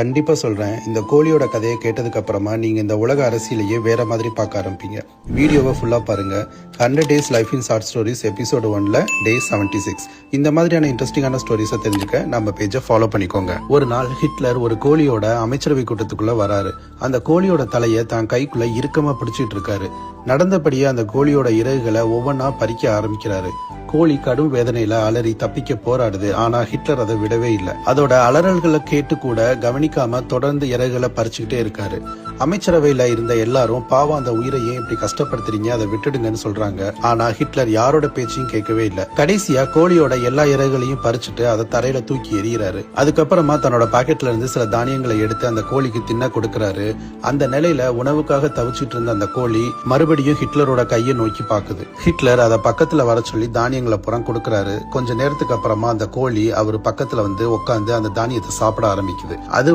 கண்டிப்பா சொல்றேன். இந்த கோழியோட கதையை கேட்டதுக்கு அப்புறமா நீங்க இந்த உலக அரசியலையே வேற மாதிரி பார்க்க ஆரம்பிப்பீங்க. வீடியோவை ஃபுல்லா பாருங்க. 100 Days Life in Short Stories episode 1ல Day 76. இந்த மாதிரியான இன்ட்ரெஸ்டிங்கான ஸ்டோரிஸை தெரிஞ்சுக்க நம்ம பேஜை ஃபாலோ பண்ணிக்கோங்க. ஒரு நாள் ஹிட்லர் ஒரு கோழியோட அமைச்சரவை கூட்டத்துக்குள்ள வராரு. அந்த கோழியோட தலையை தான் கைக்குள்ள இறுக்கமா பிடிச்சிட்டு இருக்காரு. நடந்தபடியே அந்த கோழியோட இறகுகளை ஒவ்வொன்னா பறிக்க ஆரம்பிக்கிறாரு. கோழி கடும் வேதனையில அலறி தப்பிக்க போராடுது. ஆனா ஹிட்லர் அதை விடவே இல்லை. அதோட அலறல்களை கேட்டு கூட கவனிக்காம தொடர்ந்து இறகுகளை பறிச்சுக்கிட்டே இருக்காரு. அமைச்சரவையில இருந்த எல்லாரும் பாவம் அந்த உயிரை ஏன் இப்படி கஷ்டப்படுத்துறீங்க, அதை விட்டுடுங்கன்னு சொல்றாங்க. ஆனா ஹிட்லர் யாரோட பேச்சையும் கேட்கவே இல்லை. கடைசியா கோழியோட எல்லா இறகுகளையும் பறிச்சுட்டு அதை தரையில தூக்கி எறிகிறாரு. அதுக்கப்புறமா தன்னோட பாக்கெட்ல இருந்து சில தானியங்களை எடுத்து அந்த கோழிக்கு தின்ன கொடுக்கறாரு. அந்த நிலையில உணவுக்காக தவிச்சிட்டு இருந்த அந்த கோழி மறுபடியும் ஹிட்லரோட கையை நோக்கி பாக்குது. ஹிட்லர் அதை பக்கத்துல வர சொல்லி தானியங்களை புறம் கொடுக்கறாரு. கொஞ்ச நேரத்துக்கு அப்புறமா அந்த கோழி அவரு பக்கத்துல வந்து உட்காந்து அந்த தானியத்தை சாப்பிட ஆரம்பிக்குது. அது